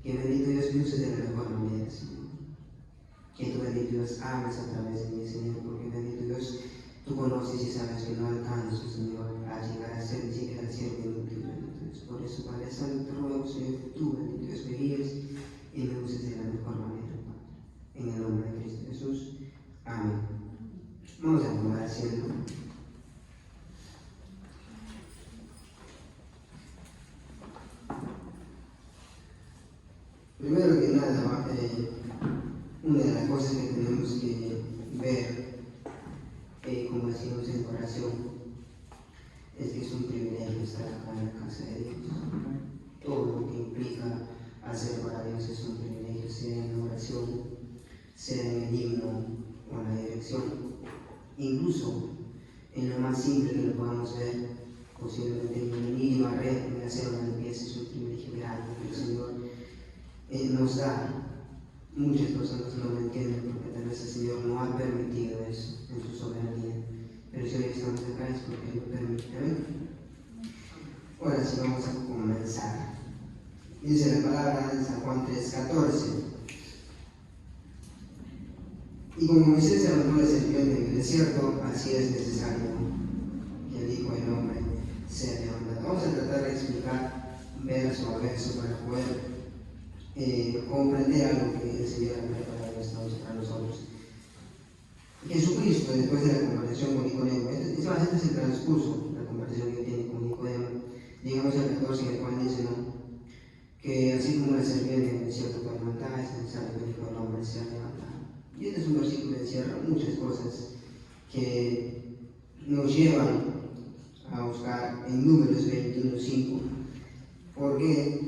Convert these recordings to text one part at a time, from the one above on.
Que bendito Dios me uses de la mejor manera, Señor. Que tú, bendito Dios, ames a través de mí, Señor, porque bendito Dios, tú conoces y sabes que no alcanzo, Señor, a llegar a ser ni siquiera siervo inútil, bendito Dios. Por eso, Padre Santo, te ruego, Señor, que tú, bendito Dios, me guíes y me uses de la mejor manera, Padre. En el nombre de Cristo Jesús. Amén. Vamos a tomar asiento. Primero que nada, una de las cosas que tenemos que ver, como decimos en oración, es que es un privilegio estar acá en la casa de Dios. Todo lo que implica hacer para Dios es un privilegio, sea en la oración, sea en el himno o en la dirección. Incluso en lo más simple que lo podamos ver, posiblemente en venir y barrer, en hacer una limpieza, es un privilegio grande que el Señor nos da. Muchas personas no lo entienden porque tal vez el Señor no ha permitido eso en su soberanía. Pero si hoy estamos acá es porque Él lo permite. ¿Ven? Ahora sí vamos a comenzar. Dice la palabra en San Juan 3:14. Y como Moisés se arrojó la serpiente en el desierto, así es necesario que el Hijo del Hombre sea levantado. Vamos a tratar de explicar verso a verso para poder comprender algo que el Señor ha preparado para nosotros. Jesucristo, después de la conversación con Nicodemo, este es el transcurso de la conversación que tiene con Nicodemo. Llegamos al 14, en el cual dice, ¿no?, que así como la serpiente en el desierto fue levantada, es necesario que el Hijo del Hombre sea levantado. Y este es un versículo que encierra muchas cosas que nos llevan a buscar en Números 21:5. Porque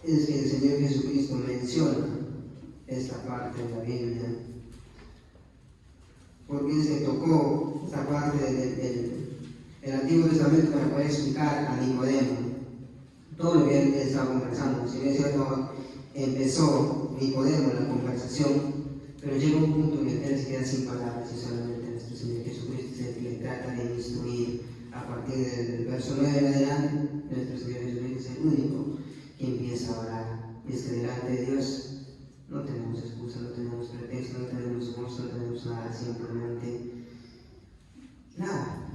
es que el Señor Jesucristo menciona esta parte de la Biblia, porque es que tocó esta parte del Antiguo Testamento para poder explicar a Nicodemo todo lo que él estaba conversando. Si bien es cierto, empezó Nicodemo la conversación, pero llega un punto en el que él se queda sin palabras y solamente nuestro Señor Jesucristo es el que le trata de instruir. A partir del verso 9 en adelante, nuestro Señor Jesucristo es el único que empieza a orar. Y es que delante de Dios no tenemos excusa, no tenemos pretexto, no tenemos gozo, no tenemos nada, simplemente nada,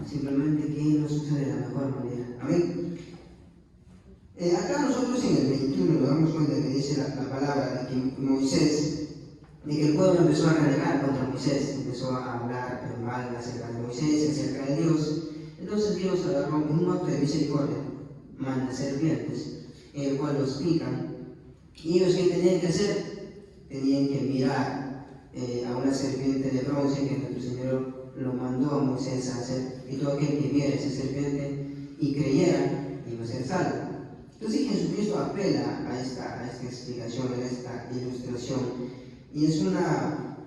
simplemente que Él nos usa de la mejor manera. Amén. Acá nosotros en el 21 nos damos cuenta que dice la palabra de que Moisés, de que el pueblo empezó a renegar contra Moisés, empezó a hablar mal acerca de Moisés, acerca de Dios. Entonces Dios agarró un acto de misericordia, manda serpientes, en el cual los pican. Y ellos, ¿qué tenían que hacer? Tenían que mirar a una serpiente de bronce que nuestro Señor lo mandó a Moisés a hacer, y todo aquel que viera esa serpiente y creyera iba a ser salvo. Entonces Jesucristo apela a esta explicación, a esta ilustración, y es una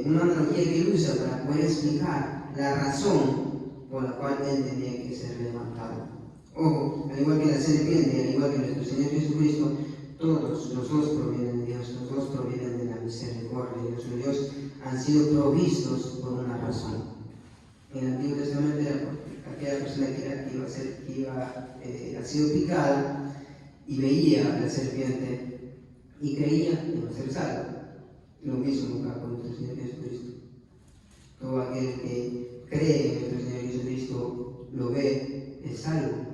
analogía que él usa para poder explicar la razón por la cual él tenía que ser levantado. Ojo, al igual que la serpiente, al igual que nuestro Señor Jesucristo, todos los dos provienen de Dios, los dos provienen de la misericordia de Dios. Los Dios han sido provistos por una razón. En el Antiguo Testamento era aquella persona que ha sido picada y veía a la serpiente y creía que iba a ser salvo. Lo mismo acá con nuestro Señor Jesucristo. Todo aquel que cree en nuestro Señor Jesucristo lo ve, es salvo.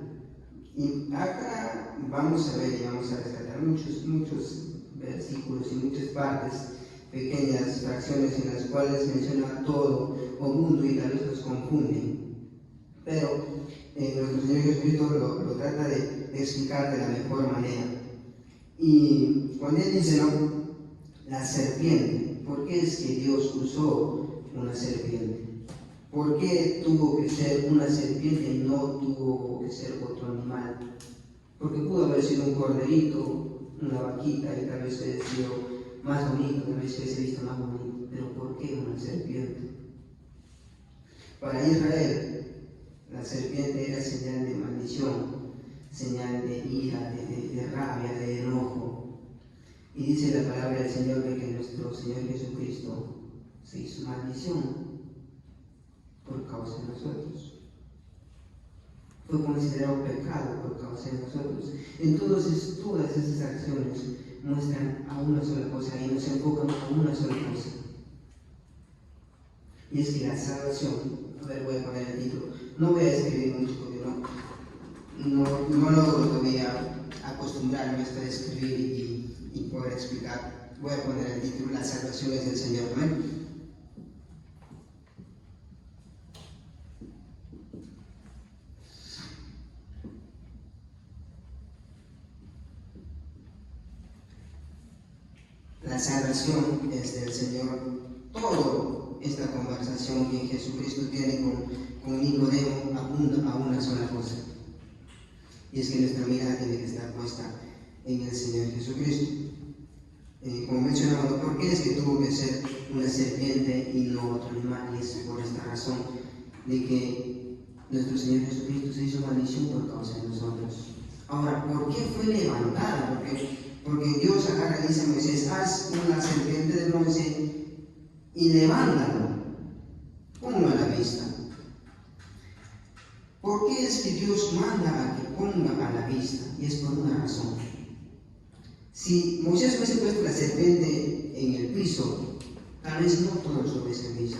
Y acá vamos a ver y vamos a rescatar muchos versículos y muchas partes, pequeñas fracciones en las cuales menciona todo o mundo y tal vez nos confunden. Pero nuestro Señor Jesucristo lo trata de explicar de la mejor manera. Y cuando él dice, ¿no?, la serpiente, ¿por qué es que Dios usó una serpiente? ¿Por qué tuvo que ser una serpiente y no tuvo que ser otro animal? Porque pudo haber sido un corderito, una vaquita, y tal vez hubiese sido más bonito, tal vez hubiese visto más bonito. Pero ¿por qué una serpiente? Para Israel, la serpiente era señal de maldición, señal de ira, de rabia, de enojo. Y dice la palabra del Señor de que nuestro Señor Jesucristo se hizo maldición por causa de nosotros. fue considerado pecado por causa de nosotros. Entonces, todas esas acciones muestran a una sola cosa y nos enfocan a una sola cosa. Y es que la salvación, a ver, voy a poner el título, no voy a escribir mucho porque no logro todavía acostumbrarme a esto de escribir y poder explicar. Voy a poner el título, la salvación es del Señor. ¿Amén? La salvación es del Señor. Toda esta conversación que Jesucristo tiene con Nicodemo apunta a una sola cosa. Y es que nuestra mirada tiene que estar puesta en el Señor Jesucristo. Como mencionamos, ¿por qué es que tuvo que ser una serpiente y no otro animal? Y es por esta razón de que nuestro Señor Jesucristo se hizo maldición por causa de nosotros. Ahora, ¿por qué fue levantada? Porque Dios agarra y dice a Moisés: haz una serpiente de bronce y levántalo, ponlo a la vista. ¿Por qué es que Dios manda a que ponga a la vista? Y es por una razón. Si Moisés hubiese puesto la serpiente en el piso, tal vez no todos lo hubiesen visto.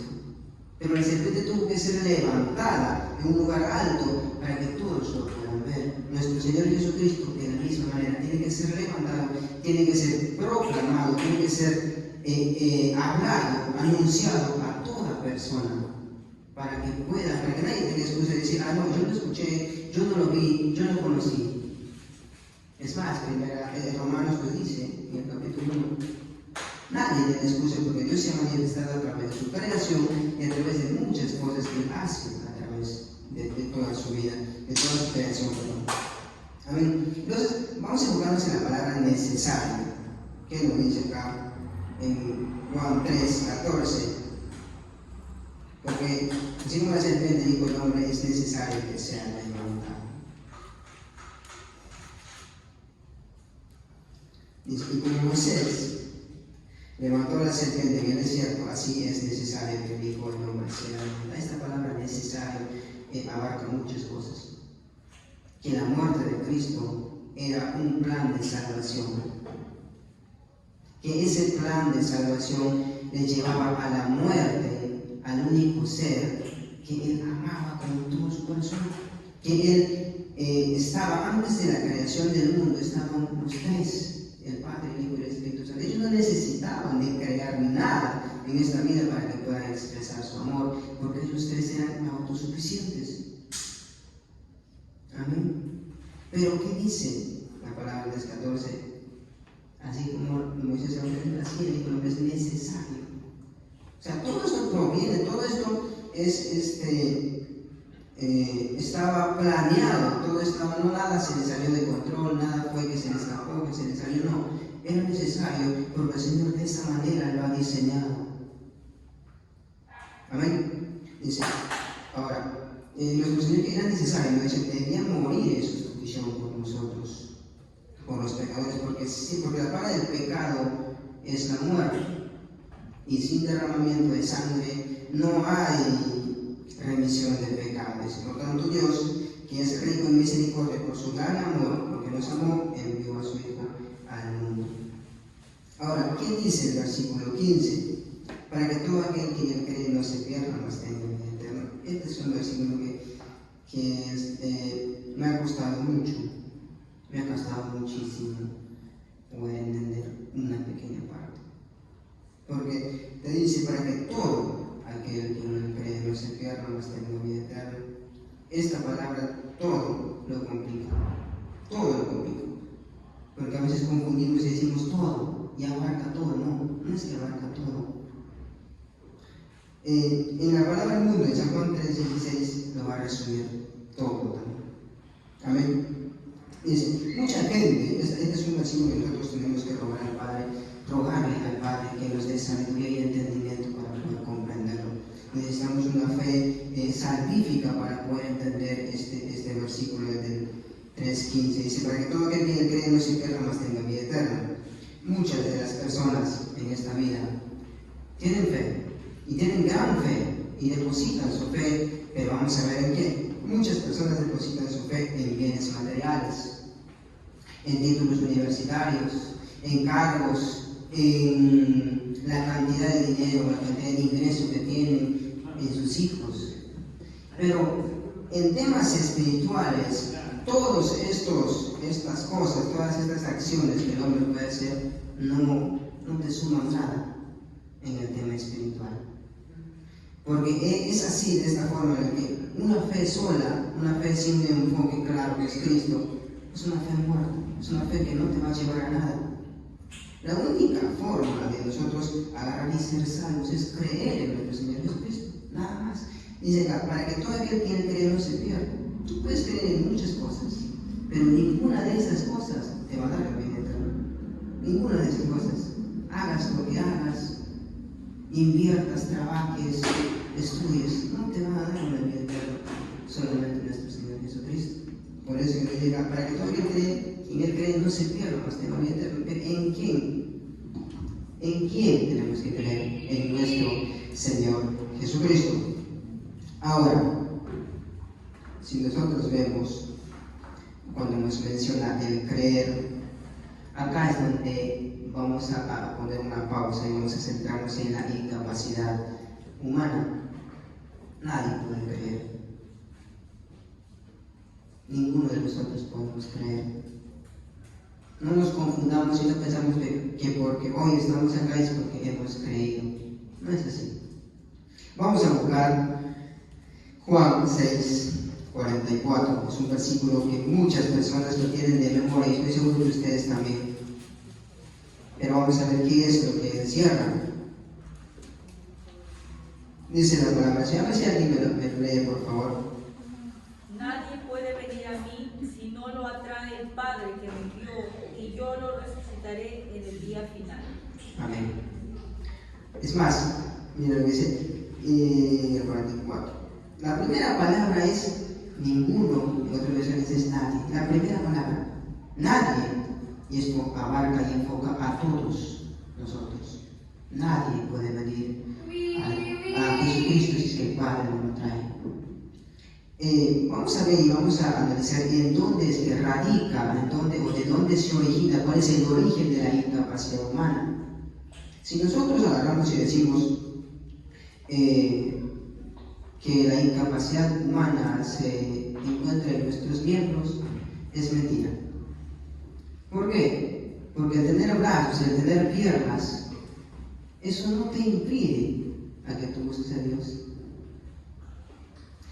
Pero la serpiente tuvo que ser levantada en un lugar alto para que todos lo puedan ver. Nuestro Señor Jesucristo, de la misma manera, tiene que ser levantado, tiene que ser proclamado, tiene que ser hablado, anunciado a toda persona, para que nadie tenga excusa de decir: no, yo no escuché, yo no lo vi, yo no conocí. Es más, Romanos lo dice en el capítulo 1. Nadie tiene excusa porque Dios se ha manifestado a través de su creación y a través de muchas cosas que Él hace a través de toda su vida, de toda su creación. Amén. Entonces, vamos a enfocarnos en la palabra necesario, que nos dice acá en Juan 3:14. Porque así como la serpiente dijo el hombre, es necesario que sea levantado. Y como Moisés levantó la serpiente en el desierto, así es necesario que el Hijo del Hombre sea levantado. Esta palabra necesario abarca muchas cosas. Que la muerte de Cristo era un plan de salvación. Que ese plan de salvación le llevaba a la muerte al único ser que Él amaba con todo su corazón. Que Él estaba antes de la creación del mundo, estaban los tres: el Padre, el Hijo y el Espíritu Santo. Ellos no necesitaban de crear nada en esta vida para que puedan expresar su amor, porque ellos tres eran autosuficientes. Amén. Pero ¿qué dice la palabra del 14? Así como Moisés habló, así el Hijo del Hombre es necesario. O sea, todo esto proviene, todo esto estaba planeado, todo estaba, no nada se le salió de control, nada fue que se le escapó, que se le salió, no, era necesario porque el Señor de esa manera lo ha diseñado. Amén. Dice, ahora, nuestro Señor, que era necesario, dice, debía morir en sustitución por nosotros, por los pecadores, porque la paga del pecado es la muerte, y sin derramamiento de sangre no hay remisión de pecados. Por tanto, Dios, que es rico en misericordia por su gran amor, porque nos amó, envió a su Hijo al mundo. Ahora, ¿qué dice el versículo 15? Para que todo aquel que en él cree no se pierda, mas tenga vida eterna. Este es un versículo que me ha costado mucho, me ha costado muchísimo poder entender una pequeña parte. Porque te dice: para que todo aquel que en él cree no se pierda, mas tenga vida eterna. Esta palabra todo lo complica, todo lo complica. Porque a veces confundimos y decimos todo, y abarca todo. No es que abarca todo. En la palabra mundo, en San Juan 3:16, lo va a resumir todo también. Amén. Dice, mucha gente, este es un versículo que nosotros tenemos que rogarle al Padre que nos dé sabiduría y entendimiento para poder comprenderlo. Necesitamos una fe salvífica para poder entender este versículo del 3:15. Dice: para que todo aquel que cree no se pierda, mas tenga vida eterna. Muchas de las personas en esta vida tienen fe, y tienen gran fe, y depositan su fe, pero vamos a ver en qué. muchas personas depositan su fe en bienes materiales, en títulos universitarios, en cargos, en la cantidad de dinero, la cantidad de ingreso que tienen, en sus hijos. Pero en temas espirituales, todas estas cosas, todas estas acciones que el hombre puede hacer, no te suman nada en el tema espiritual. Porque es así, de esta forma, en que una fe sola, una fe sin un enfoque claro que es Cristo, es una fe muerta, es una fe que no te va a llevar a nada. La única forma de nosotros agarrar y ser salvos es creer en nuestro Señor Jesucristo, nada más. Dice, para que todo aquel que cree no se pierda. Tú puedes creer en muchas cosas, pero ninguna de esas cosas te va a dar la vida eterna. Ninguna de esas cosas. Hagas lo que hagas, inviertas, trabajes, estudies, no te va a dar una vida eterna, solamente nuestro Señor Jesucristo. Por eso que nos llega, para que todo aquel que cree, en Él cree no se pierda, mas tenga vida eterna. Pero ¿en quién? ¿En quién tenemos que creer? En nuestro Señor Jesucristo. Ahora, si nosotros vemos, cuando nos menciona el creer, acá es donde vamos a poner una pausa y vamos a centrarnos en la incapacidad humana. Nadie puede creer. Ninguno de nosotros podemos creer. No nos confundamos y no pensamos que porque hoy estamos acá es porque hemos creído. No es así. Vamos a buscar Juan 6:44. Es un versículo que muchas personas lo tienen de memoria y estoy seguro que ustedes también. Pero vamos a ver qué es lo que encierra. Dice la palabra, si alguien me lo lee, por favor. Nadie puede venir a mí si no lo atrae el Padre que me envió, y yo lo resucitaré en el día final. Amén. Es más, mira lo que dice el 44. La primera palabra es ninguno, en otra versión es nadie. La primera palabra, nadie, y esto abarca y enfoca a todos nosotros. Nadie puede venir a Jesucristo si es que el Padre no lo trae. Vamos a ver y vamos a analizar en dónde es que radica, o de dónde se origina, cuál es el origen de la incapacidad humana. Si nosotros agarramos y decimos que la incapacidad humana se encuentra en nuestros miembros, es mentira. ¿Por qué? Porque el tener brazos, el tener piernas, eso no te impide a que tú busques a Dios.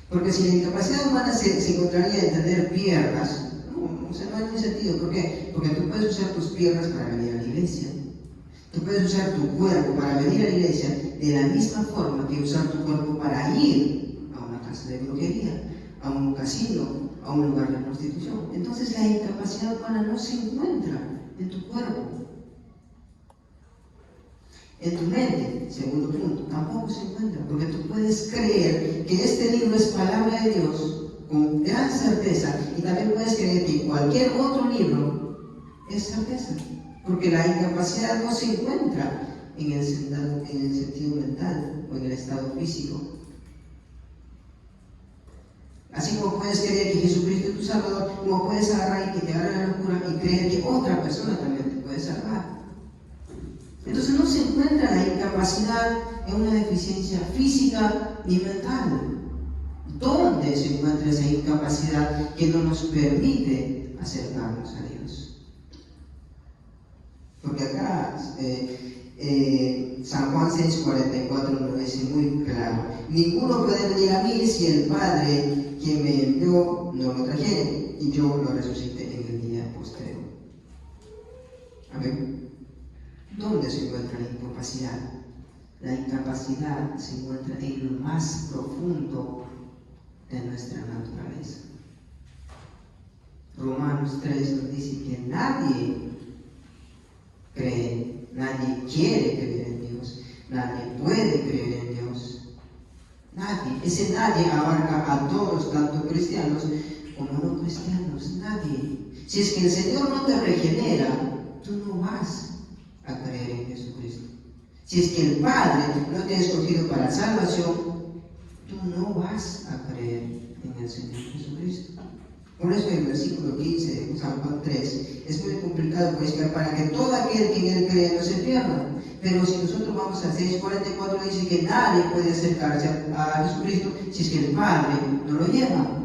Porque si la incapacidad humana se encontraría en tener piernas, no hay ningún sentido. ¿Por qué? Porque tú puedes usar tus piernas para venir a la iglesia. Tú puedes usar tu cuerpo para venir a la iglesia de la misma forma que usar tu cuerpo para ir a una casa de brujería, a un casino, a un lugar de prostitución. Entonces la incapacidad humana no se encuentra en tu cuerpo. En tu mente, segundo punto, tampoco se encuentra, porque tú puedes creer que este libro es palabra de Dios con gran certeza, y también puedes creer que cualquier otro libro es certeza, porque la incapacidad no se encuentra en el sentido mental o en el estado físico. Así como puedes creer que Jesucristo es tu Salvador, como puedes agarrar y que te agarre la locura y creer que otra persona también te puede salvar. Entonces no se encuentra la incapacidad en una deficiencia física ni mental. ¿Dónde se encuentra esa incapacidad que no nos permite acercarnos a Dios? Porque acá San Juan 6:44 nos dice muy claro: ninguno puede venir a mí si el Padre quien me envió no lo trajere, y yo lo resucité en el día postrero. Amén. ¿Dónde se encuentra la incapacidad? La incapacidad se encuentra en lo más profundo de nuestra naturaleza. Romanos 3 nos dice que nadie cree, nadie quiere creer en Dios, nadie puede creer en Dios. Nadie. Ese nadie abarca a todos, tanto cristianos como no cristianos. Nadie. Si es que el Señor no te regenera, tú no vas a creer en Jesucristo. Si es que el Padre no te ha escogido para salvación, tú no vas a creer en el Señor Jesucristo. Por eso el versículo 15 de San Juan 3 es muy complicado, pues, para que todo aquel que en él cree no se pierda. Pero si nosotros vamos a 6:44, dice que nadie puede acercarse a Jesucristo si es que el Padre no lo lleva.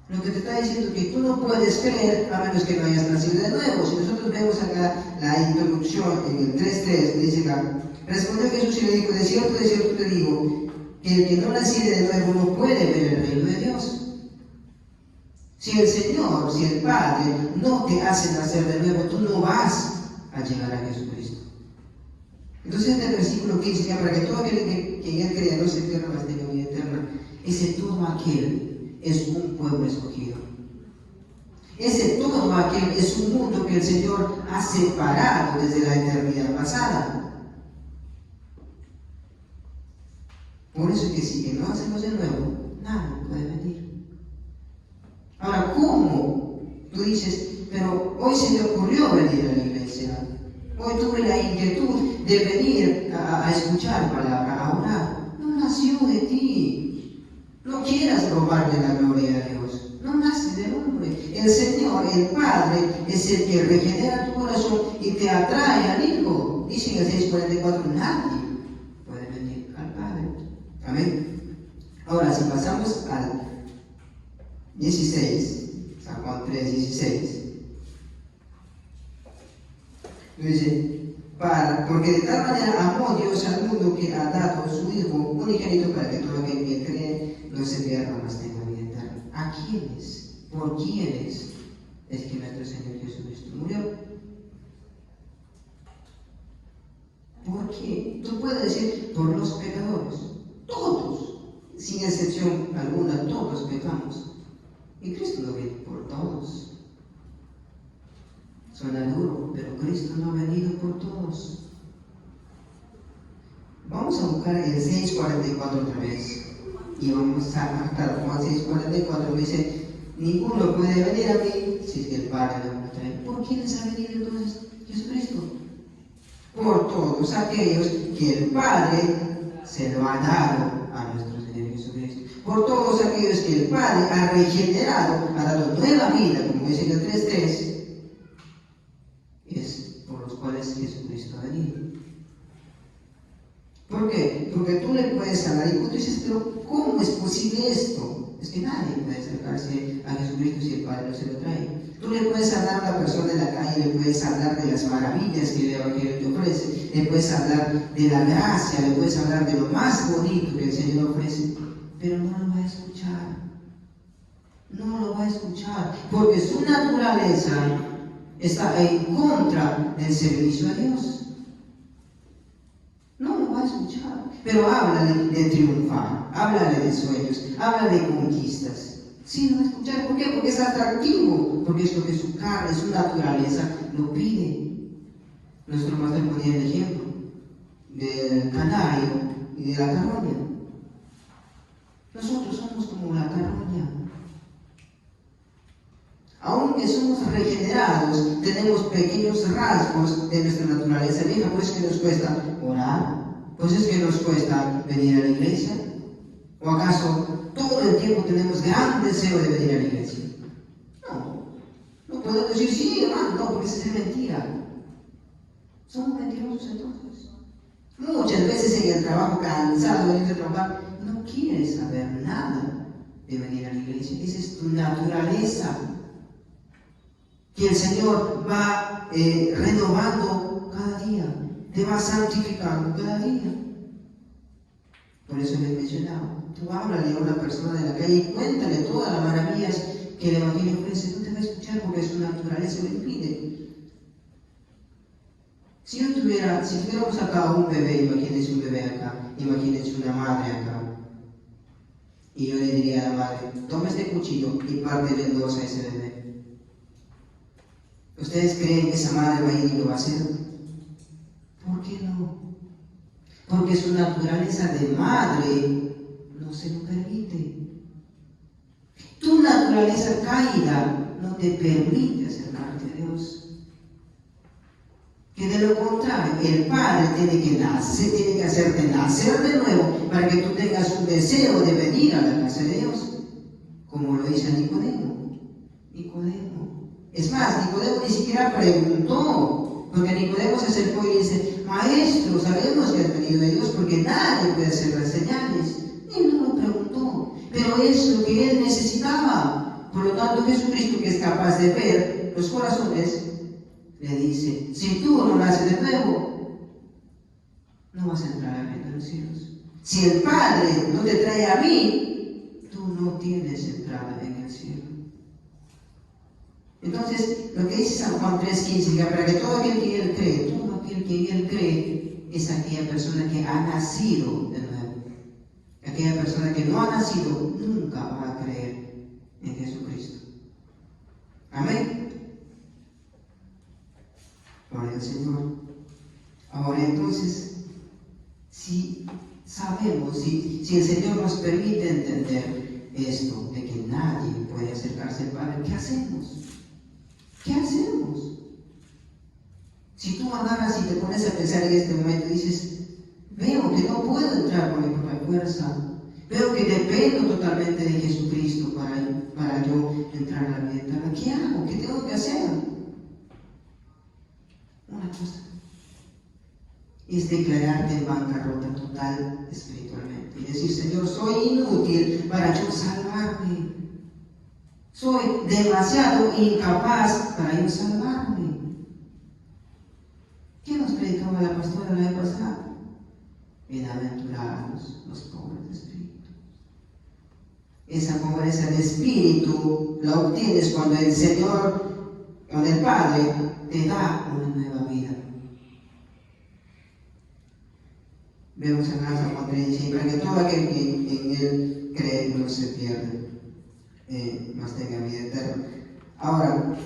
Lo que te está diciendo es que tú no puedes creer a menos que no hayas nacido de nuevo. Si nosotros vemos acá la introducción en el 3:3, dice acá: respondió Jesús y le dijo, de cierto te digo, que el que no naciere de nuevo no puede ver el reino de Dios. Si el Señor, si el Padre no te hace nacer de nuevo, tú no vas a llegar a Jesucristo. Entonces este versículo 15, ya para que todo aquel que en él crea no se pierda, mas tenga vida eterna, ese todo aquel es un pueblo escogido. Ese todo aquel es un mundo que el Señor ha separado desde la eternidad pasada. Por eso es que si que no hacemos de nuevo, nada puede venir. Ahora, ¿cómo? Tú dices, pero hoy se me ocurrió venir a la iglesia. Hoy tuve la inquietud de venir a escuchar palabra, a orar. No nació de ti. No quieras robarle la gloria a Dios. No nace del hombre. El Señor, el Padre, es el que regenera tu corazón y te atrae al Hijo. Dice en el 6:44, nadie puede venir al Padre. Amén. Ahora, si pasamos al 16, San Juan 3:16. Dice, porque de tal manera amó Dios al mundo que ha dado su Hijo unigénito para que todo aquel que cree no se pierda, mas tenga vida eterna. ¿A quiénes? ¿Por quiénes es que nuestro Señor Jesucristo murió? ¿Por qué? Tú puedes decir, por los pecadores. Todos, sin excepción alguna, todos pecamos. Y Cristo no vino por todos. Suena duro, pero Cristo no ha venido por todos. Vamos a buscar el 6:44 otra vez. Y vamos a buscar Juan 6:44. Dice, ninguno puede venir a mí si es que el Padre no lo trae. ¿Por quiénes ha venido entonces Jesucristo? Por todos aquellos que el Padre se lo ha dado a nuestro Señor Jesucristo. Por todos aquellos que el Padre ha regenerado, ha dado nueva vida, como dice en el 3:3, es por los cuales Jesucristo ha venido. ¿Por qué? Porque tú le puedes hablar y tú dices, pero ¿cómo es posible esto? Es que nadie puede acercarse a Jesucristo si el Padre no se lo trae. Tú le puedes hablar a una persona en la calle, le puedes hablar de las maravillas que el Evangelio te ofrece, le puedes hablar de la gracia, le puedes hablar de lo más bonito que el Señor ofrece, pero no lo va a escuchar. No lo va a escuchar, porque su naturaleza está en contra del servicio a Dios. No lo va a escuchar, pero háblale de triunfar, háblale de sueños, háblale de conquistas. Sí, lo va a escuchar. ¿Por qué? Porque es atractivo, porque es lo que su carne, su naturaleza lo pide. Nuestro maestro ponía el ejemplo del canario y de la carroña. Nosotros somos como la carroña. Aunque somos regenerados, tenemos pequeños rasgos de nuestra naturaleza vieja. Por eso es que nos cuesta orar, por eso es que nos cuesta venir a la iglesia. ¿O acaso todo el tiempo tenemos gran deseo de venir a la iglesia? No podemos decir sí, hermano, no, porque esa es mentira. Somos mentirosos entonces. Muchas veces en el trabajo, cansado de venir a trabajar, no quieres saber nada de venir a la iglesia. Esa es tu naturaleza, que el Señor va renovando cada día, te va santificando cada día. Por eso les mencionaba, tú háblale a una persona de la calle y cuéntale todas las maravillas que el Evangelio ofrece. No te va a escuchar porque su naturaleza lo impide. Si tuviéramos acá un bebé, imagínense un bebé acá, imagínense una madre acá, y yo le diría a la madre, toma este cuchillo y pártele en dos a ese bebé. ¿Ustedes creen que esa madre va a ir y lo va a hacer? ¿Por qué no? Porque su naturaleza de madre no se lo permite. Tu naturaleza caída no te permite acercarte a Dios. Que de lo contrario, el Padre tiene que hacerte nacer de nuevo para que tú tengas un deseo de venir a la casa de Dios. como lo hizo Nicodemo. Es más, Nicodemo ni siquiera preguntó, porque Nicodemo se acercó y dice: Maestro, sabemos que has venido de Dios, porque nadie puede hacer las señales. Él no lo preguntó, pero es lo que él necesitaba. Por lo tanto, Jesucristo, que es capaz de ver los corazones, le dice: si tú no naces de nuevo, no vas a entrar al reino de los cielos. Si el Padre no te trae a mí, tú no tienes entrada en el cielo. Entonces, lo que dice San Juan 3:15, que para que todo aquel que en él cree, es aquella persona que ha nacido de nuevo. Aquella persona que no ha nacido nunca va a creer en Jesucristo. Amén. Gloria al Señor. Ahora entonces, si sabemos, si el Señor nos permite entender esto, de que nadie puede acercarse al Padre, ¿qué hacemos? ¿Qué hacemos? Si tú agarras y te pones a pensar en este momento y dices: veo que no puedo entrar por mi propia fuerza, veo que dependo totalmente de Jesucristo para yo entrar a la vida eterna, ¿qué hago? ¿Qué tengo que hacer? Una cosa es declararte en bancarrota total espiritualmente y decir: Señor, soy inútil para yo salvarme, soy demasiado incapaz para yo salvarme. ¿Qué nos predicaba la pastora la vez pasada? Bienaventurados los pobres de espíritu. Esa pobreza de espíritu la obtienes cuando el Señor, cuando el Padre te da una nueva vida. Vemos en San Juan 3:16, para que todo aquel que en él cree no se pierde, mas tenga vida eterna. Ahora,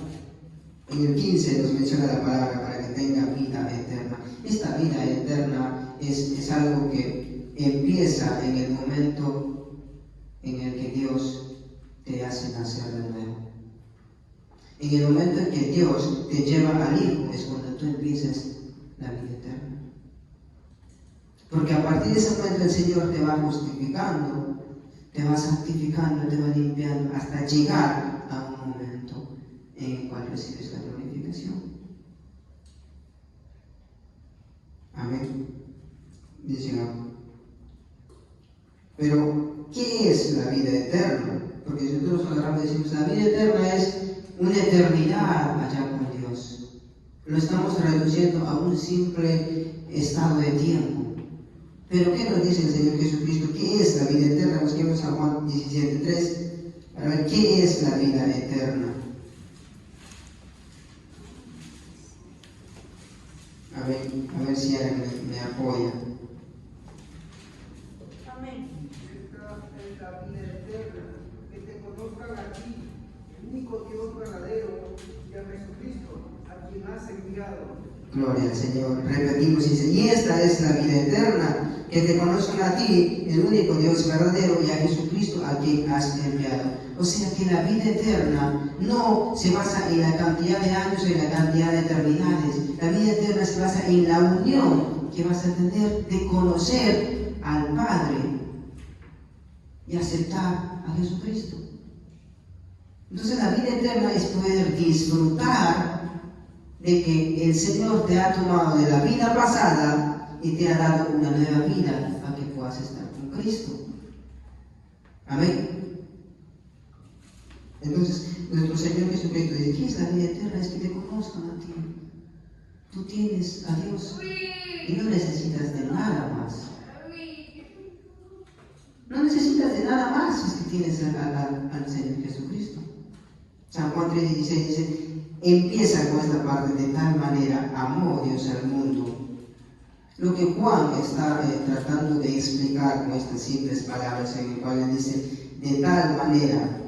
en el 15 nos menciona la palabra para que tenga vida eterna. Esta vida eterna es algo que empieza en el momento en el que Dios te hace nacer de nuevo. En el momento en que Dios te lleva al Hijo es cuando tú empiezas la vida eterna. Porque a partir de ese momento el Señor te va justificando, te va santificando, te va limpiando, hasta llegar a un momento en el cual recibes la glorificación. Amén. Dice: pero, ¿qué es la vida eterna? Porque si nosotros agarramos y decimos: la vida eterna es una eternidad allá con Dios, lo estamos reduciendo a un simple estado de tiempo. Pero ¿qué nos dice el Señor Jesucristo? ¿Qué es la vida eterna? Busquemos a Juan 17:3 para ver qué es la vida eterna. A ver si alguien me apoya. Amén. Esta es la vida eterna, que te conozcan a ti, el único Dios verdadero, y a Jesucristo, a quien has enviado. Gloria al Señor. Repetimos y dice: y esta es la vida eterna, que te conozcan a ti, el único Dios verdadero, y a Jesucristo, a quien has enviado. O sea que la vida eterna no se basa en la cantidad de años o en la cantidad de eternidades. La vida eterna se basa en la unión que vas a tener de conocer al Padre y aceptar a Jesucristo. Entonces la vida eterna es poder disfrutar de que el Señor te ha tomado de la vida pasada y te ha dado una nueva vida para que puedas estar con Cristo. Amén. Entonces, nuestro Señor Jesucristo dice: ¿qué es la vida eterna? Es que te conozcan a ti. Tú tienes a Dios y no necesitas de nada más. No necesitas de nada más, es que tienes al Señor Jesucristo. San Juan 3:16 dice: empieza con esta parte: de tal manera amó Dios al mundo. Lo que Juan está tratando de explicar con estas simples palabras, en el cual él dice: de tal manera,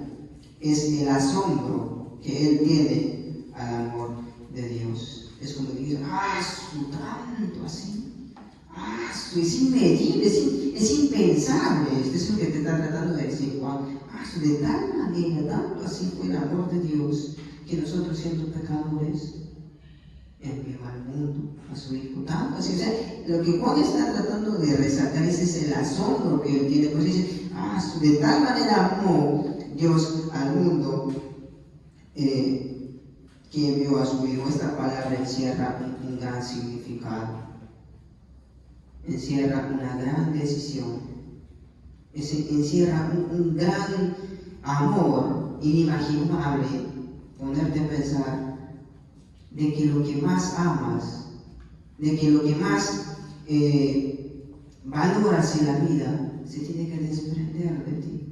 es el asombro que él tiene al amor de Dios. Es como que dice: tanto así, es inmedible, es impensable. Esto es lo que te está tratando de decir Juan. De tal manera, tanto así fue el amor de Dios, que nosotros, siendo pecadores, envió al mundo a su Hijo. Tanto así, o sea, lo que Juan está tratando de resaltar es el asombro que él tiene. Pues dice: de tal manera amó Dios al mundo que envió a su Hijo. Esta palabra encierra un gran significado, encierra una gran decisión, encierra un gran amor inimaginable. Ponerte a pensar de que lo que más amas, de que lo que más valoras en la vida se tiene que desprender de ti.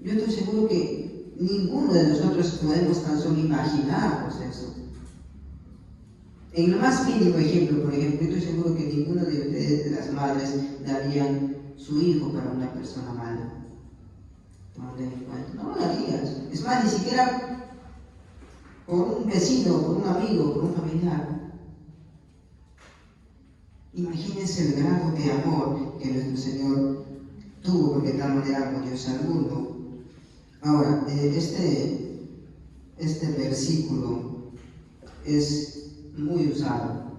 Yo estoy seguro que ninguno de nosotros podemos tan solo imaginarnos eso. En el más mínimo ejemplo, por ejemplo, yo estoy seguro que ninguno de ustedes, de las madres, darían su hijo para una persona mala. No lo darías. Es más, ni siquiera por un vecino, por un amigo, por un familiar. Imagínense el grado de amor que nuestro Señor tuvo, porque de tal manera amó Dios al mundo. Ahora, este versículo es muy usado.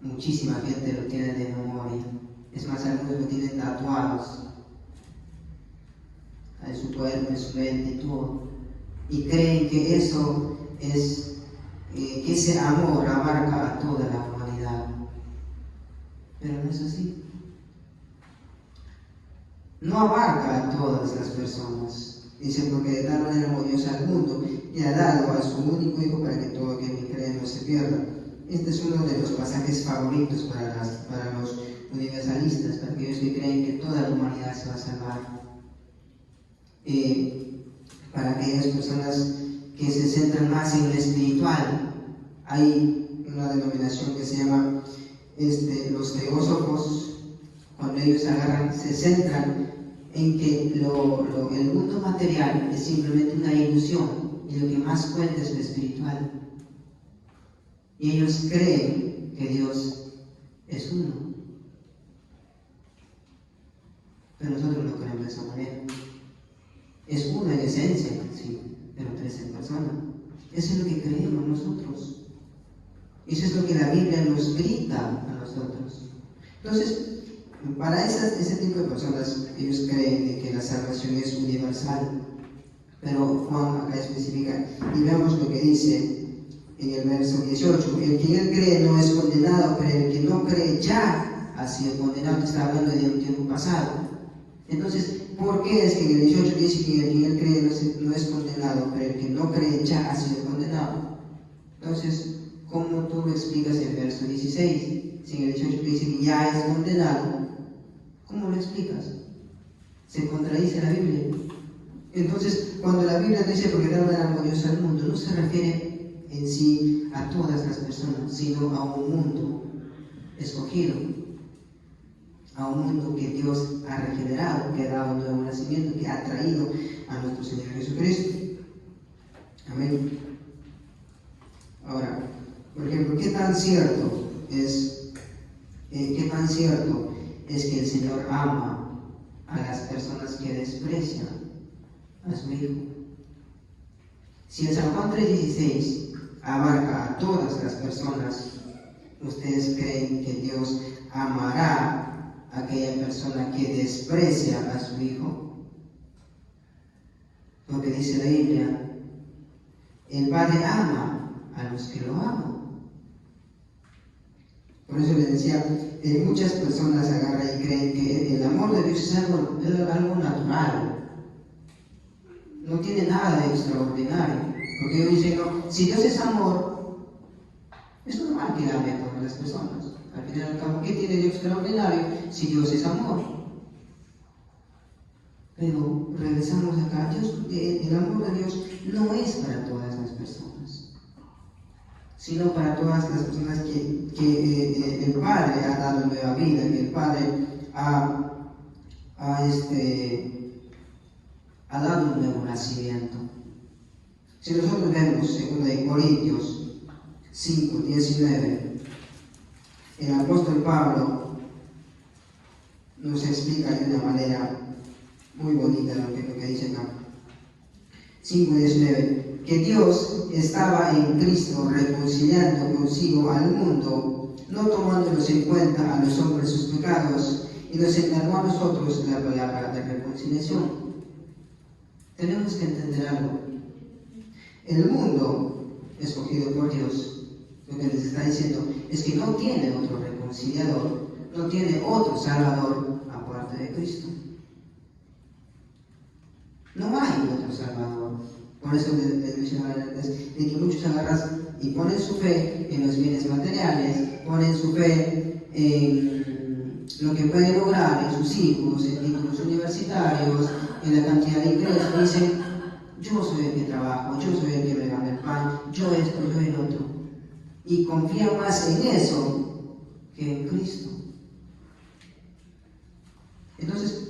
Muchísima gente lo tiene de memoria. Es más, algunos lo tienen tatuados en su cuerpo, en su mente y todo. Y creen que eso es, que ese amor abarca a toda la humanidad. Pero no es así. No abarca a todas las personas. Dice, porque de tal manera amó Dios al mundo y ha dado a su único Hijo para que todo aquel que cree no se pierda. Este es uno de los pasajes favoritos para los universalistas, para aquellos que creen que toda la humanidad se va a salvar. Para aquellas personas que se centran más en lo espiritual, hay una denominación que se llama los teósofos. Cuando ellos se centran en que el mundo material es simplemente una ilusión y lo que más cuenta es lo espiritual. Y ellos creen que Dios es uno. Pero nosotros no creemos de esa manera. Es uno en esencia, sí, pero tres en persona. Eso es lo que creemos nosotros. Eso es lo que la Biblia nos grita a nosotros. Entonces, para ese tipo de personas, ellos creen de que la salvación es universal. Pero Juan acá especifica, y veamos lo que dice en el verso 18. El que en él cree no es condenado, pero el que no cree ya ha sido condenado. Está hablando de un tiempo pasado. Entonces, ¿por qué es que en el 18 dice que el que en él cree no es condenado, pero el que no cree ya ha sido condenado? Entonces, ¿cómo tú lo explicas en el verso 16? Si en el 18 dice que ya es condenado, ¿cómo lo explicas? Se contradice la Biblia. Entonces, cuando la Biblia dice porque tal manera amó Dios al mundo, no se refiere en sí a todas las personas, sino a un mundo escogido, a un mundo que Dios ha regenerado, que ha dado un nuevo nacimiento, que ha traído a nuestro Señor Jesucristo. Amén. Ahora, por ejemplo, ¿qué tan cierto es que el Señor ama a las personas que desprecian a su Hijo? Si en San Juan 3:16 abarca a todas las personas, ¿ustedes creen que Dios amará a aquella persona que desprecia a su Hijo? Lo que dice la Biblia, el Padre ama a los que lo aman. Por eso les decía, muchas personas agarran y creen que el amor de Dios es algo natural. No tiene nada de extraordinario. Porque ellos dicen, no, si Dios es amor, es normal que ame a todas las personas. Al final y al cabo, ¿qué tiene de extraordinario si Dios es amor? Pero regresamos acá, el amor de Dios no es para todas las personas, sino para todas las personas que el Padre ha dado nueva vida, que el Padre ha dado un nuevo nacimiento. Si nosotros vemos 2 Corintios 5:19, el apóstol Pablo nos explica de una manera muy bonita lo que dice acá. 5:19, que Dios estaba en Cristo reconciliando consigo al mundo, no tomándolos en cuenta a los hombres sus pecados, y nos encargó a nosotros la palabra de reconciliación. Tenemos que entender algo. El mundo escogido por Dios, lo que les está diciendo es que no tiene otro reconciliador, no tiene otro salvador aparte de Cristo. No hay otro salvador. Por eso les mencionaba antes de que muchos agarran y ponen su fe en los bienes materiales, ponen su fe en lo que pueden lograr en sus hijos, en títulos universitarios, en la cantidad de ingresos. Dicen, yo soy el que trabajo, yo soy el que me gana el pan, yo esto, yo el otro. Y confían más en eso que en Cristo. Entonces,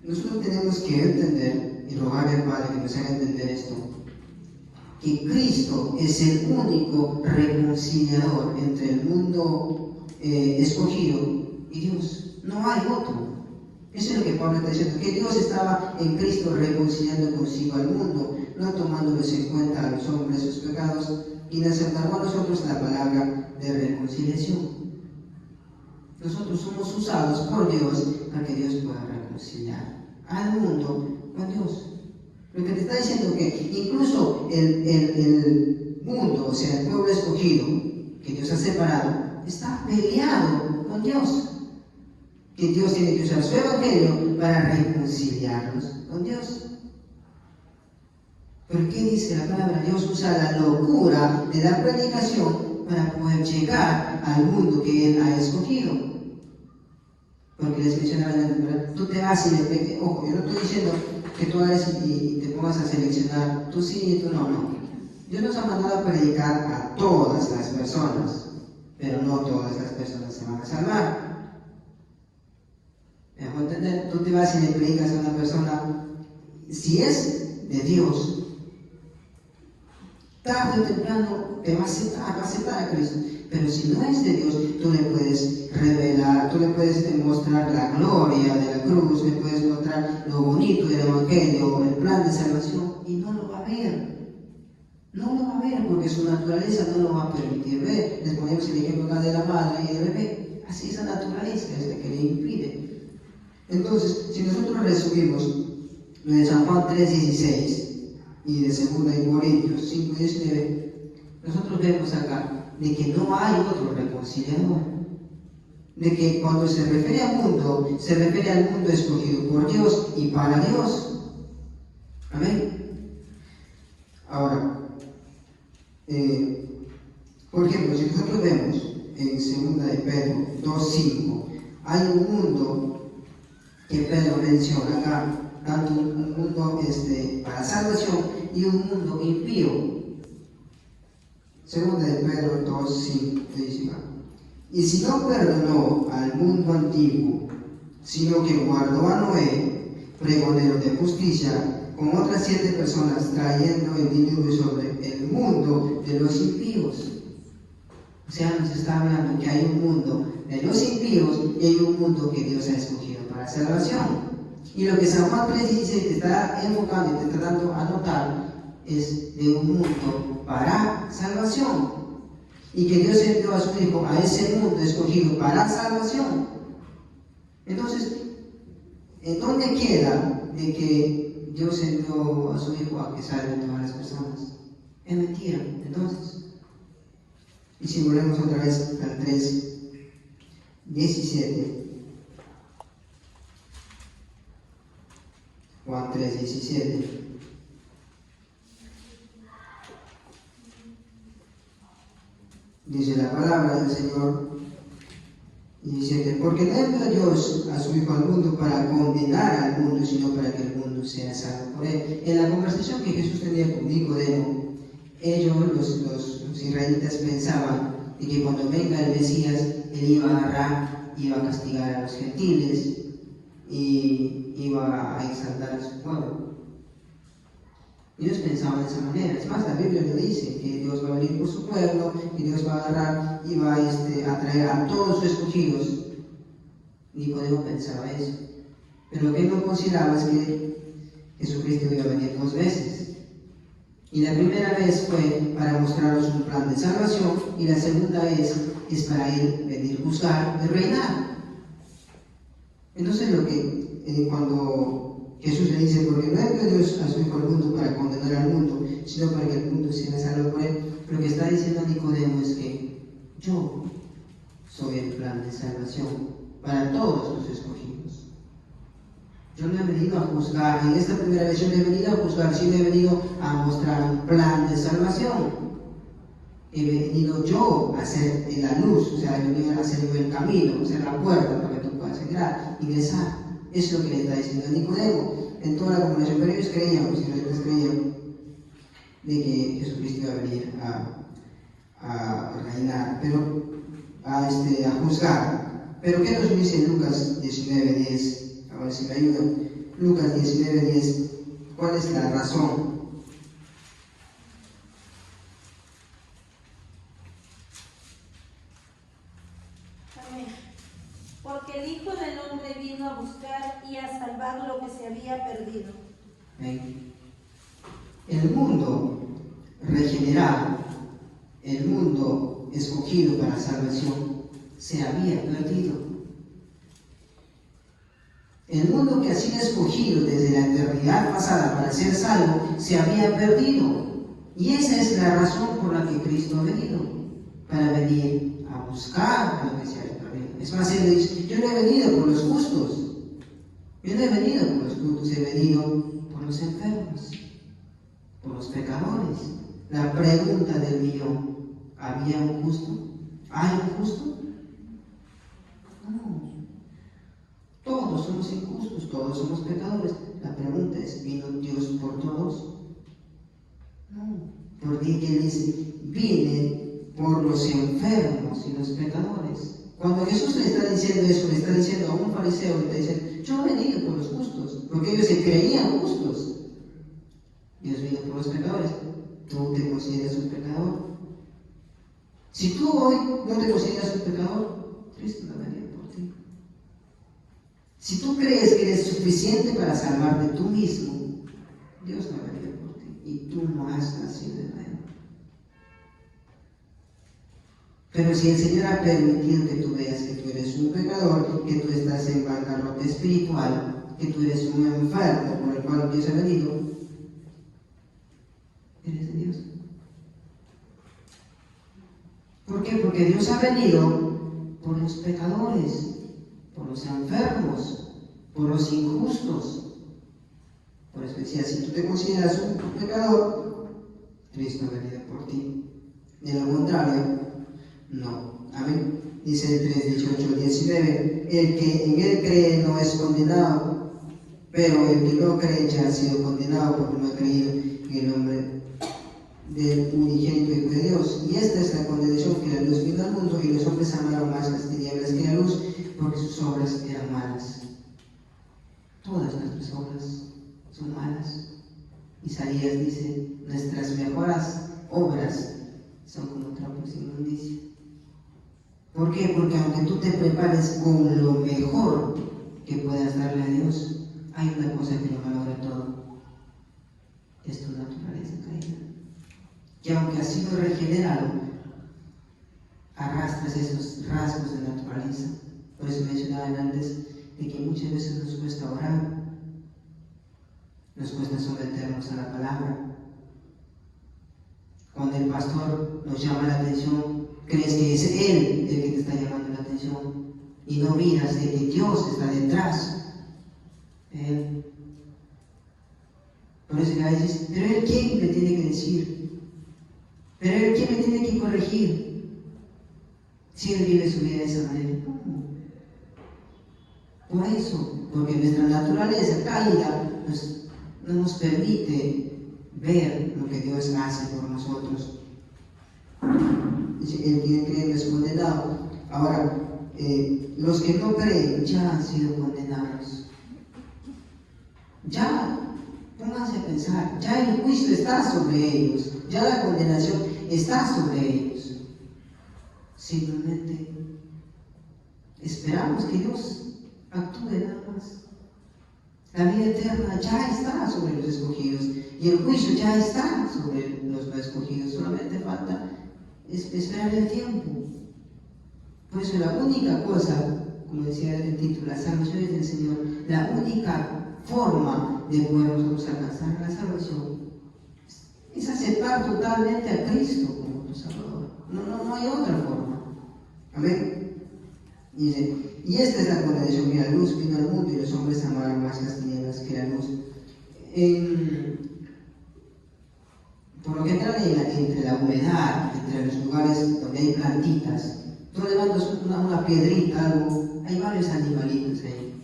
nosotros tenemos que entender y rogarle al Padre que nos haga entender esto, que Cristo es el único reconciliador entre el mundo escogido y Dios. No hay otro. Eso es lo que Pablo está diciendo, que Dios estaba en Cristo reconciliando consigo al mundo, no tomándolos en cuenta a los hombres sus pecados, y nos encargó a nosotros la palabra de reconciliación. Nosotros somos usados por Dios para que Dios pueda reconciliar al mundo con Dios. Lo que te está diciendo que incluso el mundo, o sea, el pueblo escogido, que Dios ha separado, está peleado con Dios. Que Dios tiene que usar su evangelio para reconciliarnos con Dios. ¿Pero qué dice la palabra? Dios usa la locura de la predicación para poder llegar al mundo que Él ha escogido. Porque les mencionaba antes, tú te vas y le pegas. Ojo, yo no estoy diciendo que tú hagas y te pongas a seleccionar, tú sí y tú no, no. Dios nos ha mandado a predicar a todas las personas, pero no todas las personas se van a salvar. ¿Me hago entender? Tú te vas y le predicas a una persona, si es de Dios, tarde o temprano te va a aceptar a Cristo. Pero si no es de Dios, tú le puedes revelar, tú le puedes mostrar la gloria de la cruz, le puedes mostrar lo bonito del evangelio, el plan de salvación, y no lo va a ver. No lo va a ver porque su naturaleza no lo va a permitir ver. Les ponemos el ejemplo acá de la madre y del bebé. Así es la naturaleza, es la que le impide. Entonces, si nosotros resumimos lo de San Juan 3:16 y de 2 Corintios 5:19, nosotros vemos acá de que no hay otro reconciliador. De que cuando se refiere al mundo, se refiere al mundo escogido por Dios y para Dios. Amén. Ahora, por ejemplo, si nosotros vemos en 2 de Pedro 2:5, hay un mundo que Pedro menciona acá, tanto un mundo para salvación y un mundo impío. 2 de Pedro 2:5 dice: y si no perdonó al mundo antiguo, sino que guardó a Noé, pregonero de justicia, con otras 7 personas, trayendo el diluvio sobre el mundo de los impíos. O sea, nos está hablando que hay un mundo de los impíos y hay un mundo que Dios ha escogido para salvación. Y lo que San Juan 3:16 te está enfocando y te está dando a notar es de un mundo para salvación. Y que Dios envió a su Hijo a ese mundo escogido para salvación. Entonces, ¿en dónde queda de que Dios envió a su Hijo a que salven todas las personas? Es mentira, entonces. Y si volvemos otra vez al 3:17, Juan 3:17. Dice la palabra del Señor, y dice: porque no envió Dios a su Hijo al mundo para condenar al mundo, sino para que el mundo sea salvo por él. En la conversación que Jesús tenía con Nicodemo, ellos, los israelitas, pensaban de que cuando venga el Mesías, él iba a agarrar, iba a castigar a los gentiles y iba a exaltar a su pueblo. Ellos pensaban de esa manera. Es más, la Biblia lo dice, que Dios va a venir por su pueblo, que Dios va a agarrar y va a traer a todos sus escogidos. Nicodemo pensaba eso. Pero lo que él no consideraba es que Jesucristo iba a venir 2 veces. Y la primera vez fue para mostrarnos un plan de salvación, y la segunda vez es para él venir a juzgar y reinar. Entonces lo que cuando Jesús le dice, porque no envió Dios a su Hijo al mundo para condenar al mundo, sino para que el mundo sea salvo por él, lo que está diciendo Nicodemo es que yo soy el plan de salvación para todos los escogidos. Yo no he venido a juzgar, en esta primera vez yo no he venido a juzgar, sino he venido a mostrar un plan de salvación. He venido yo a ser la luz, o sea, he venido a ser yo el camino, a ser la puerta para que tú puedas entrar, ingresar. Eso es lo que le está diciendo a Nicodemo en toda la congregación. Pero ellos creían, los israelitas creían, de que Jesucristo iba a venir a reinar, pero a juzgar. Pero ¿qué nos dice Lucas 19:10? A ver si me ayudan. Lucas 19:10. ¿Cuál es la razón? Porque el Hijo del Hombre vino a buscar y a salvar lo que se había perdido. El mundo regenerado, el mundo escogido para salvación, se había perdido. El mundo que ha sido escogido desde la eternidad pasada para ser salvo, se había perdido. Y esa es la razón por la que Cristo ha venido, para venir a buscar lo que se había perdido. Es más, Él dice, yo no he venido por los justos, yo no he venido por los justos, he venido por los enfermos, por los pecadores. La pregunta del millón, ¿había un justo? ¿Hay un justo? No. Todos somos injustos, todos somos pecadores. La pregunta es, ¿vino Dios por todos? No. Porque Él dice, viene por los enfermos y los pecadores. Cuando Jesús le está diciendo eso, le está diciendo a un fariseo, le está diciendo, yo he venido por los justos, porque ellos se creían justos. Dios vino por los pecadores. ¿Tú te consideras un pecador? Si tú hoy no te consideras un pecador, Cristo no venía por ti. Si tú crees que eres suficiente para salvarte tú mismo, Dios no venía por ti y tú no has nacido de nuevo. Pero si el Señor ha permitido que tú veas que tú eres un pecador, que tú estás en bancarrota espiritual, que tú eres un enfermo por el cual Dios ha venido, eres de Dios. ¿Por qué? Porque Dios ha venido por los pecadores, por los enfermos, por los injustos. Por eso decía, si tú te consideras un pecador, Cristo ha venido por ti. De lo contrario, no. Amén. Dice el 3:18-19, el que en Él cree no es condenado, pero el que no cree ya ha sido condenado porque no ha creído en el nombre del unigénito Hijo de Dios. Y esta es la condenación, que la luz vino al mundo y los hombres amaron más las tinieblas que la luz, porque sus obras eran malas. Todas nuestras obras son malas. Isaías dice, nuestras mejores obras son como trapos de inmundicia. ¿Por qué? Porque aunque tú te prepares con lo mejor que puedas darle a Dios, hay una cosa que lo malogra todo. Es tu naturaleza caída. Que aunque has sido regenerado, arrastras esos rasgos de naturaleza. Por eso mencionaban antes de que muchas veces nos cuesta orar, nos cuesta someternos a la palabra. Cuando el pastor nos llama la atención, crees que es Él el que te está llamando la atención y no miras de que Dios está detrás de Él. Por eso que a veces, pero Él quién me tiene que decir, pero Él quién me tiene que corregir, si Él vive su vida de esa manera. Por eso, porque nuestra naturaleza caída no nos permite ver lo que Dios hace por nosotros. El que cree no es condenado. Ahora, los que no creen ya han sido condenados. Ya, pónganse a pensar, ya el juicio está sobre ellos, ya la condenación está sobre ellos. Simplemente esperamos que Dios actúe nada más. La vida eterna ya está sobre los escogidos y el juicio ya está sobre los no escogidos. Solamente falta esperar el tiempo. Por eso la única cosa como decía el título, la salvación es del Señor. La única forma de poder nosotros alcanzar la salvación es aceptar totalmente a Cristo como tu Salvador. No hay otra forma. Amén. Y dice, y esta es la condenación, que la luz vino al mundo y los hombres amaron más las tinieblas que la luz. Por lo general, entre la humedad, entre los lugares donde hay plantitas, tú levantas una piedrita, algo, hay varios animalitos ahí.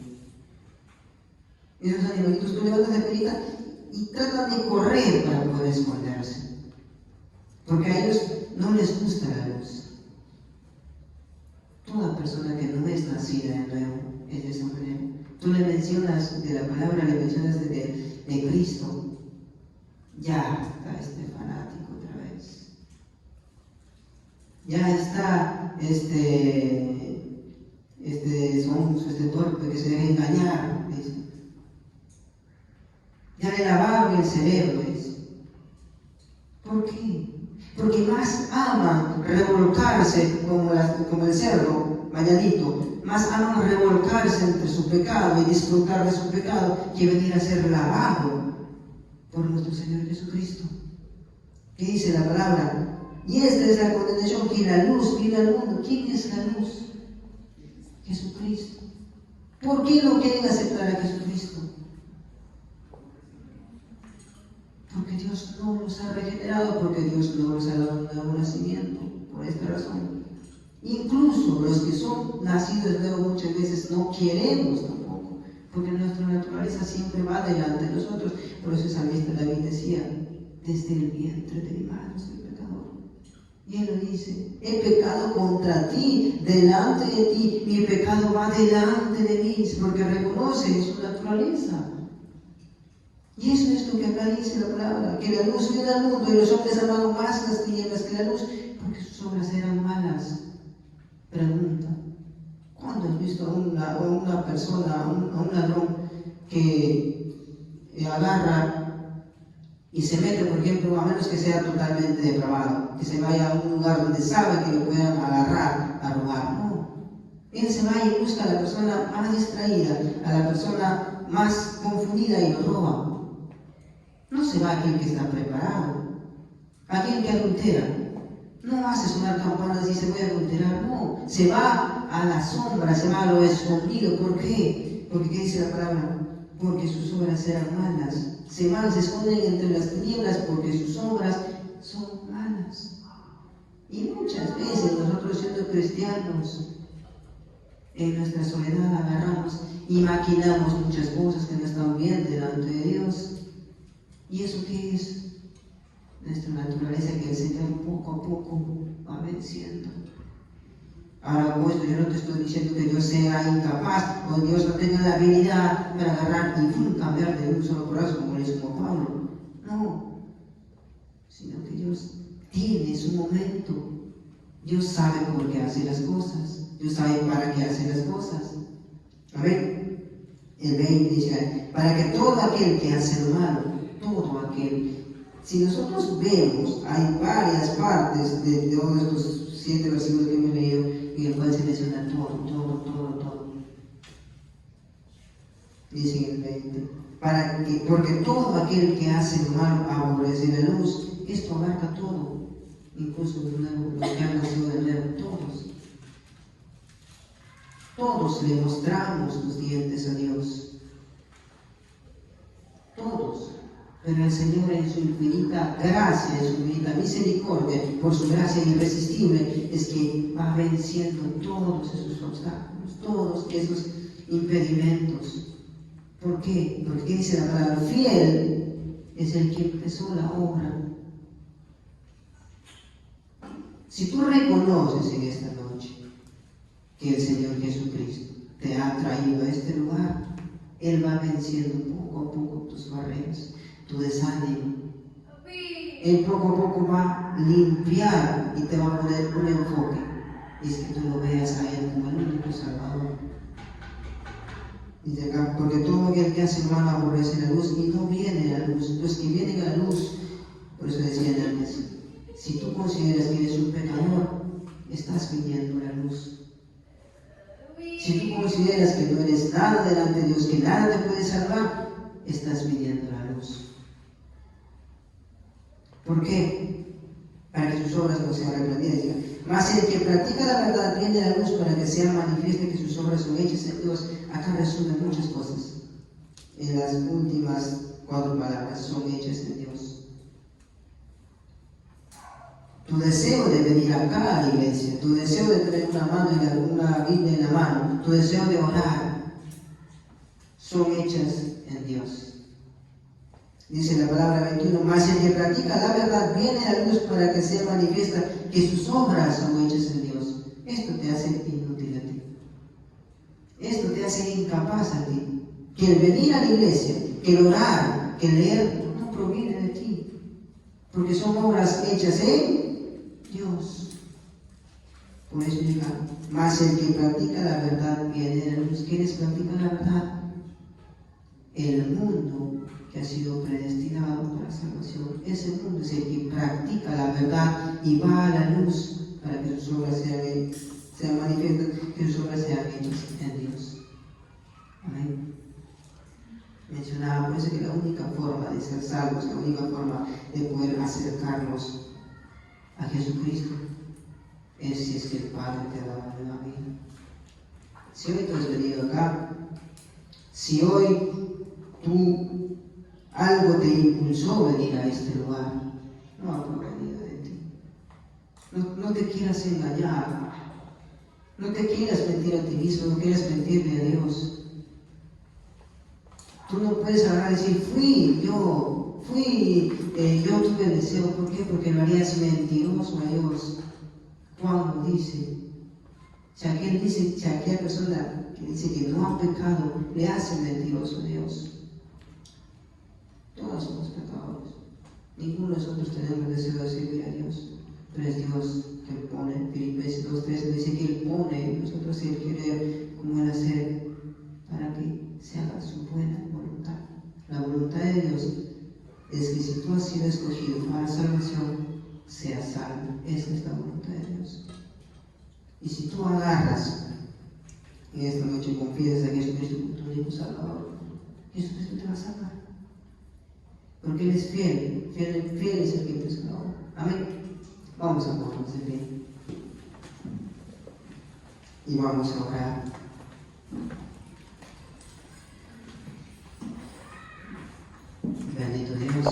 Esos animalitos, tú levantas la piedrita y tratan de correr para poder esconderse, porque a ellos no les gusta la luz. Toda persona que no es nacida de nuevo es de esa manera. Tú le mencionas de la palabra, le mencionas de Cristo, ya está este fanático otra vez. Ya está este torpe que se deja engañar, dice. Ya le lavaron el cerebro, dice. ¿Por qué? Porque más aman revolcarse como el cerdo mañanito, más aman revolcarse entre su pecado y disfrutar de su pecado que venir a ser lavado por nuestro Señor Jesucristo. ¿Qué dice la palabra? Y esta es la condenación, que la luz vino al mundo. ¿Quién es la luz? Jesucristo. ¿Por qué no quieren aceptar a Jesucristo? Porque Dios no los ha regenerado, porque Dios no los ha dado un nuevo nacimiento. Por esta razón, incluso los que son nacidos de nuevo muchas veces no queremos tampoco, porque nuestra naturaleza siempre va delante de nosotros. Por eso el salmista David decía, desde el vientre de mi madre soy pecador. Y él lo dice, he pecado contra ti, delante de ti, mi pecado va delante de mí, porque reconoce su naturaleza. Y eso es lo que acá dice la palabra, que la luz vino al mundo y los hombres amaron más las tinieblas que la luz, porque sus obras eran malas. Pregunta, ¿cuándo has visto a una persona, a un ladrón que agarra y se mete, por ejemplo, a menos que sea totalmente depravado, que se vaya a un lugar donde sabe que lo puedan agarrar a robar? No. Él se va y busca a la persona más distraída, a la persona más confundida y lo roba. No se va a aquel que está preparado, a aquel que adultera. No hace sonar campanas y dice voy a adulterar, no. Se va a la sombra, se va a lo escondido. ¿Por qué? Porque ¿qué dice la palabra? Porque sus obras eran malas. Se van, se esconden entre las tinieblas porque sus obras son malas. Y muchas veces nosotros, siendo cristianos, en nuestra soledad agarramos y maquinamos muchas cosas que no están bien delante de Dios. ¿Y eso qué es? Nuestra naturaleza, que el Señor poco a poco va venciendo. Ahora, con esto yo no te estoy diciendo que Dios sea incapaz o Dios no tenga la habilidad para agarrar y cambiar de un solo corazón, como le hizo con Pablo. No, sino que Dios tiene su momento. Dios sabe por qué hace las cosas. Dios sabe para qué hace las cosas. Amén. El 20 dice, para que todo aquel que hace lo malo, todo aquel. Si nosotros vemos, hay varias partes de todos estos 7 versículos que hemos leído en el cual se menciona todo. Dice en el 20, porque todo aquel que hace lo malo aborrece la luz. Esto abarca todo, incluso los que han nacido de nuevo, todos. Todos le mostramos los dientes a Dios. Todos. Pero el Señor, en su infinita gracia, en su infinita misericordia, por su gracia irresistible, es que va venciendo todos esos obstáculos, todos esos impedimentos. ¿Por qué? Porque dice la palabra, fiel es el que empezó la obra. Si tú reconoces en esta noche que el Señor Jesucristo te ha traído a este lugar, Él va venciendo poco a poco tus barreras, tu desánimo. Él poco a poco va a limpiar y te va a poner un enfoque. Y es que tú lo veas a Él como el único Salvador. Dice acá, porque todo aquel que hace mal aborrece la luz y no viene a la luz. Los que vienen a la luz, por eso decían antes, si tú consideras que eres un pecador, estás viniendo a la luz. Si Si tú consideras que no eres nada delante de Dios, que nada te puede salvar, estás pidiendo la luz. ¿Por qué? Para que sus obras no sean reprendidas. Mas el que practica la verdad viene a la luz para que sea manifieste que sus obras son hechas en Dios. Acá resumen muchas cosas. En las últimas 4 palabras, son hechas en Dios. Tu deseo de venir acá a la iglesia, tu deseo de tener una Biblia en la mano, tu deseo de orar, son hechas en Dios. Dice la palabra 21, mas el que practica la verdad viene a la luz para que sea manifiesta que sus obras son hechas en Dios. Esto te hace inútil a ti. Esto te hace incapaz a ti. Que el venir a la iglesia, que el orar, que el leer, no proviene de ti. Porque son obras hechas en Dios. Por eso diga, mas el que practica la verdad viene a la luz. ¿Quiénes practican la verdad? El mundo que ha sido predestinado para salvación. Ese mundo es el que practica la verdad y va a la luz para que sus obras sean manifiestas, que sus obras sean hechas en Dios. Amén. Mencionaba por eso que la única forma de ser salvos, la única forma de poder acercarnos a Jesucristo es si es que el Padre te ha dado una nueva vida. Si hoy tú has venido acá, si hoy algo te impulsó a venir a este lugar, no ha provenido de ti. No te quieras engañar, no te quieras mentir a ti mismo, no quieras mentirle a Dios. Tú no puedes agarrar y decir, yo tuve deseo. ¿Por qué? Porque lo harías mentiroso a Dios. Juan lo dice. Si aquella persona que dice que no ha pecado, le hace mentiroso a Dios. Todos somos pecadores. Ninguno de nosotros tenemos deseo de servir a Dios. Pero es Dios que pone. Filipenses 2:13 dice que Él pone en nosotros el querer como el hacer para que se haga su buena voluntad. La voluntad de Dios es que si tú has sido escogido para la salvación, seas salvo. Esa es la voluntad de Dios. Y si tú agarras y esta noche confiesas a Jesucristo como tu único Salvador, Jesucristo te va a salvar. Porque Él es fiel es el que te salva. Amén. Vamos a ponernos de pie. Y vamos a orar.